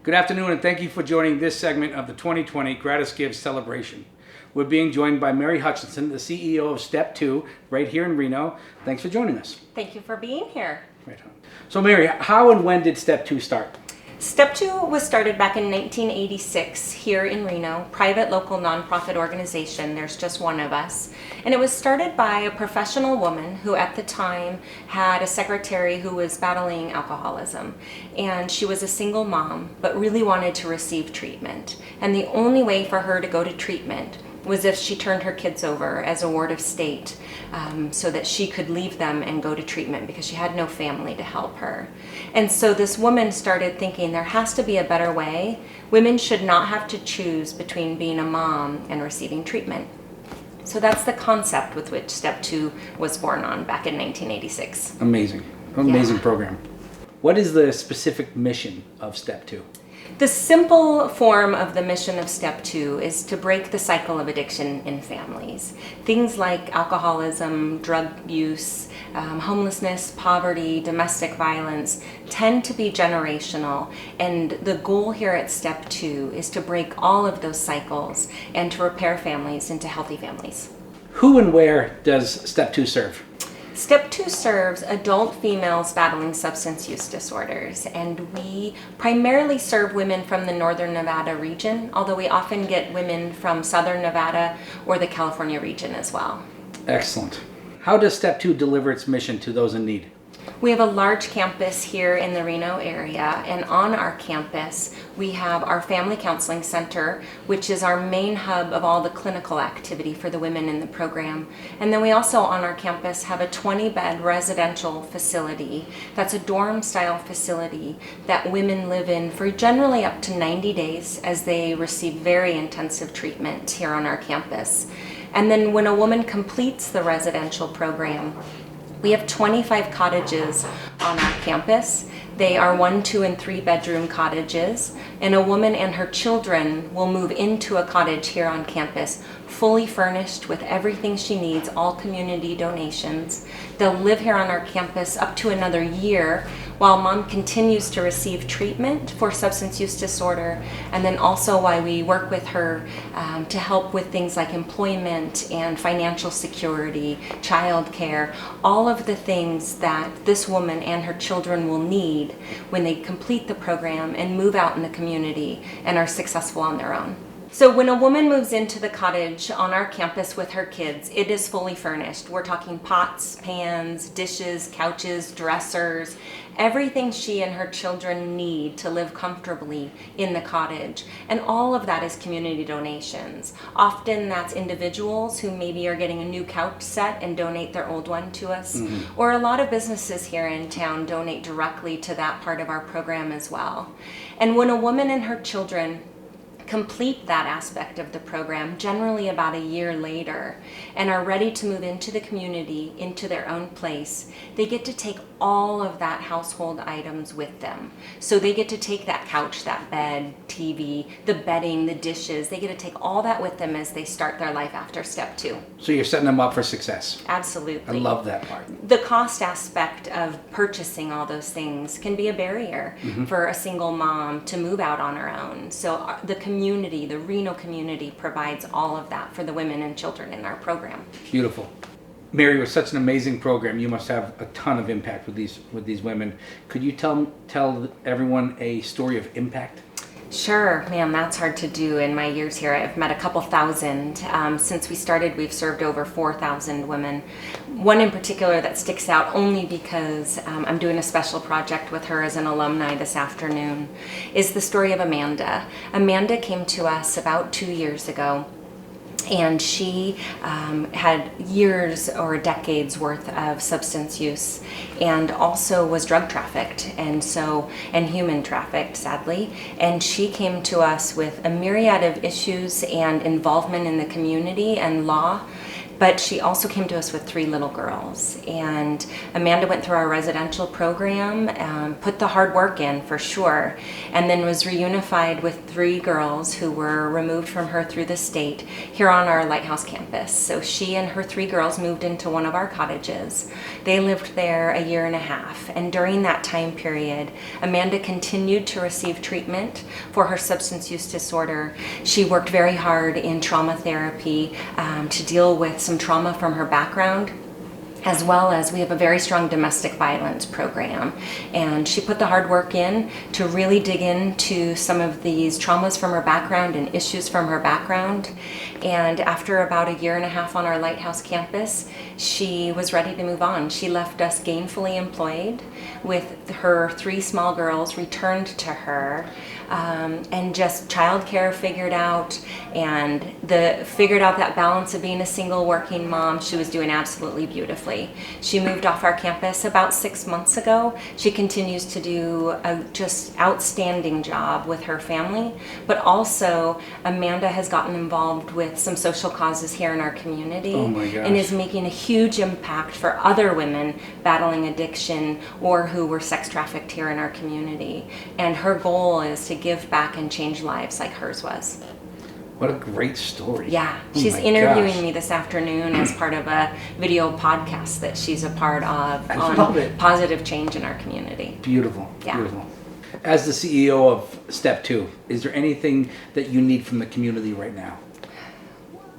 Good afternoon, and thank you for joining this segment of the 2020 GratisGives celebration. We're being joined by Mary Hutchinson, the CEO of Step2, right here in Reno. Thanks for joining us. Thank you for being here. Right on. So Mary, how and when did Step2 start? Step2 was started back in 1986 here in Reno, private local nonprofit organization. There's just one of us. And it was started by a professional woman who at the time had a secretary who was battling alcoholism. And she was a single mom, but really wanted to receive treatment. And the only way for her to go to treatment was if she turned her kids over as a ward of state so that she could leave them and go to treatment because she had no family to help her. And so this woman started thinking there has to be a better way. Women should not have to choose between being a mom and receiving treatment. So that's the concept with which Step2 was born on back in 1986. Amazing program. What is the specific mission of Step2? The simple form of the mission of Step2 is to break the cycle of addiction in families. Things like alcoholism, drug use, homelessness, poverty, domestic violence tend to be generational, and the goal here at Step2 is to break all of those cycles and to repair families into healthy families. Who and where does Step2 serve? Step2 serves adult females battling substance use disorders, and we primarily serve women from the Northern Nevada region, although we often get women from Southern Nevada or the California region as well. Excellent. How does Step2 deliver its mission to those in need? We have a large campus here in the Reno area, and on our campus we have our Family Counseling Center, which is our main hub of all the clinical activity for the women in the program. And then we also on our campus have a 20-bed residential facility. That's a dorm-style facility that women live in for generally up to 90 days as they receive very intensive treatment here on our campus. And then when a woman completes the residential program, we have 25 cottages on our campus. They are 1, 2, and 3 bedroom cottages, and a woman and her children will move into a cottage here on campus, fully furnished with everything she needs, all community donations. They'll live here on our campus up to another year while mom continues to receive treatment for substance use disorder, and then also while we work with her to help with things like employment and financial security, child care, all of the things that this woman and her children will need when they complete the program and move out in the community and are successful on their own. So when a woman moves into the cottage on our campus with her kids, it is fully furnished. We're talking pots, pans, dishes, couches, dressers, everything she and her children need to live comfortably in the cottage. And all of that is community donations. Often that's individuals who maybe are getting a new couch set and donate their old one to us. Or a lot of businesses here in town donate directly to that part of our program as well. And when a woman and her children complete that aspect of the program, generally about a year later, and are ready to move into the community, into their own place, they get to take all of that household items with them. So they get to take that couch, that bed, TV, the bedding, the dishes, they get to take all that with them as they start their life after Step2. So you're setting them up for success. Absolutely. I love that part. The cost aspect of purchasing all those things can be a barrier for a single mom to move out on her own. So the community, the Reno community, provides all of that for the women and children in our program. Beautiful. Mary, with such an amazing program, you must have a ton of impact with these women. Could you tell everyone a story of impact? Sure, man, that's hard to do. In my years here, I've met a couple thousand. Since we started, we've served over 4,000 women. One in particular that sticks out only because I'm doing a special project with her as an alumni this afternoon is the story of Amanda. Amanda came to us about 2 years ago. And she had years or decades worth of substance use and also was drug trafficked and human trafficked, sadly. And she came to us with a myriad of issues and involvement in the community and law but she also came to us with 3 little girls. And Amanda went through our residential program, put the hard work in for sure, and then was reunified with 3 girls who were removed from her through the state here on our Lighthouse campus. So she and her 3 girls moved into one of our cottages. They lived there a year and a half, and during that time period, Amanda continued to receive treatment for her substance use disorder. She worked very hard in trauma therapy to deal with some trauma from her background, as well as we have a very strong domestic violence program. And she put the hard work in to really dig into some of these traumas from her background and issues from her background. And after about a year and a half on our Lighthouse campus, she was ready to move on. She left us gainfully employed with her 3 small girls, returned to her, and just childcare figured out, and figured out that balance of being a single working mom. She was doing absolutely beautifully. She moved off our campus about 6 months ago. She continues to do a just outstanding job with her family, but also Amanda has gotten involved with some social causes here in our community. Oh my gosh. And is making a huge impact for other women battling addiction or who were sex trafficked here in our community. And her goal is to give back and change lives like hers was. What a great story. Yeah, Oh she's my interviewing gosh. me this afternoon as part of a video podcast that she's a part of I love on it. positive change in our community. Beautiful. Yeah. Beautiful. As the CEO of Step 2, is there anything that you need from the community right now?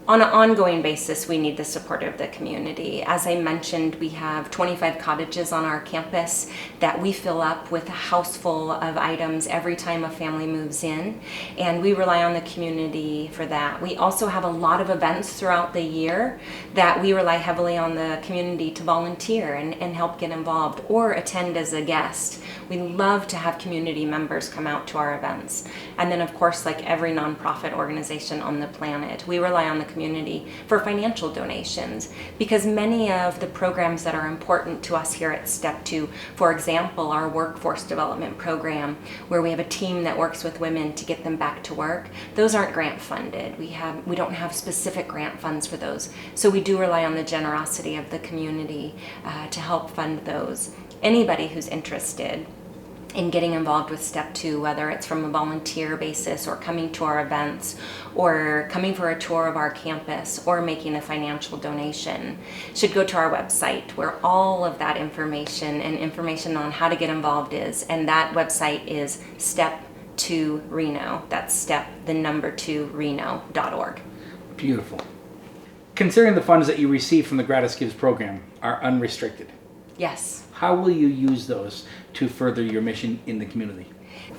On an ongoing basis, we need the support of the community. As I mentioned, we have 25 cottages on our campus that we fill up with a house full of items every time a family moves in, and we rely on the community for that. We also have a lot of events throughout the year that we rely heavily on the community to volunteer and help get involved or attend as a guest. We love to have community members come out to our events. And then, of course, like every nonprofit organization on the planet, we rely on the community for financial donations, because many of the programs that are important to us here at Step 2, for example, our workforce development program, where we have a team that works with women to get them back to work, those aren't grant funded. We don't have specific grant funds for those. So we do rely on the generosity of the community to help fund those. Anybody who's interested in getting involved with Step 2, whether it's from a volunteer basis or coming to our events or coming for a tour of our campus or making a financial donation, should go to our website where all of that information and information on how to get involved is. And that website is Step2 Reno. That's step, the number 2, Reno.org. Beautiful. Considering the funds that you receive from the GratisGives program are unrestricted, Yes. how will you use those to further your mission in the community?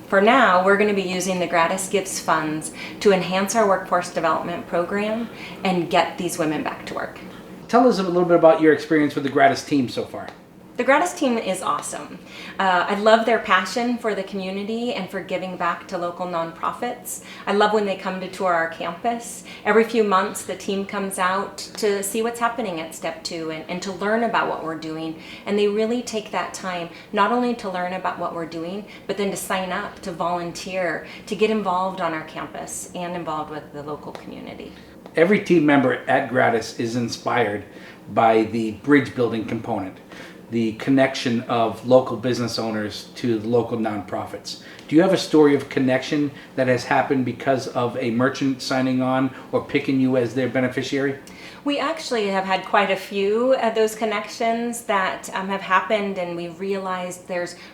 For now, we're going to be using the GratisGives funds to enhance our workforce development program and get these women back to work. Tell us a little bit about your experience with the Gratis team so far. The Gratis team is awesome. I love their passion for the community and for giving back to local nonprofits. I love when they come to tour our campus. Every few months, the team comes out to see what's happening at Step 2 and to learn about what we're doing. And they really take that time, not only to learn about what we're doing, but then to sign up, to volunteer, to get involved on our campus and involved with the local community. Every team member at Gratis is inspired by the bridge building component, the connection of local business owners to the local nonprofits. Do you have a story of connection that has happened because of a merchant signing on or picking you as their beneficiary? We actually have had quite a few of those connections that have happened, and we realized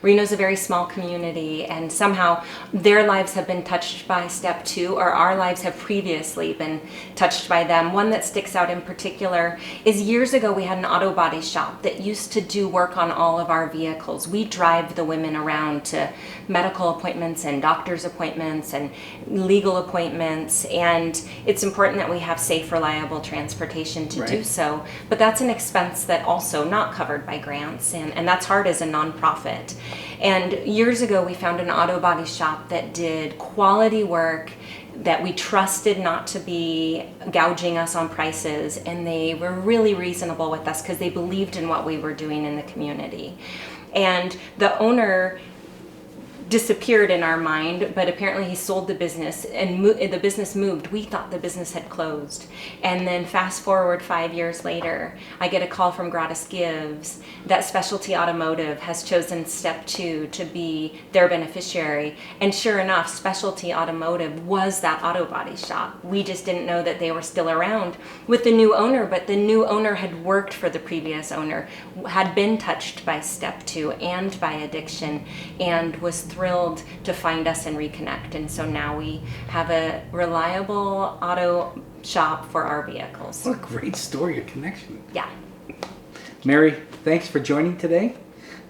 Reno's a very small community, and somehow their lives have been touched by Step 2, or our lives have previously been touched by them. One that sticks out in particular is years ago we had an auto body shop that used to do work on all of our vehicles. We drive the women around to medical appointments and doctor's appointments and legal appointments, and it's important that we have safe, reliable transportation to do so, but that's an expense that also not covered by grants, and that's hard as a nonprofit. And years ago we found an auto body shop that did quality work that we trusted not to be gouging us on prices, and they were really reasonable with us because they believed in what we were doing in the community. And the owner disappeared in our mind, but apparently he sold the business and the business moved. We thought the business had closed. And then fast forward 5 years later, I get a call from GratisGives that Specialty Automotive has chosen Step 2 to be their beneficiary. And sure enough, Specialty Automotive was that auto body shop. We just didn't know that they were still around with the new owner, but the new owner had worked for the previous owner, had been touched by Step 2 and by addiction, and was thrilled to find us and reconnect. And so now we have a reliable auto shop for our vehicles. What a great story of connection. Yeah. Mary, thanks for joining today.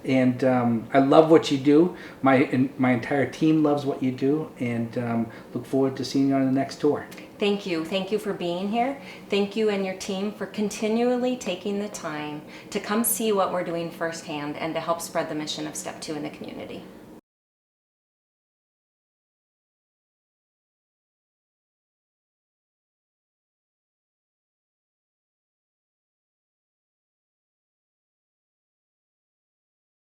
And I love what you do. My entire team loves what you do, and look forward to seeing you on the next tour. Thank you. Thank you for being here. Thank you and your team for continually taking the time to come see what we're doing firsthand and to help spread the mission of Step 2 in the community.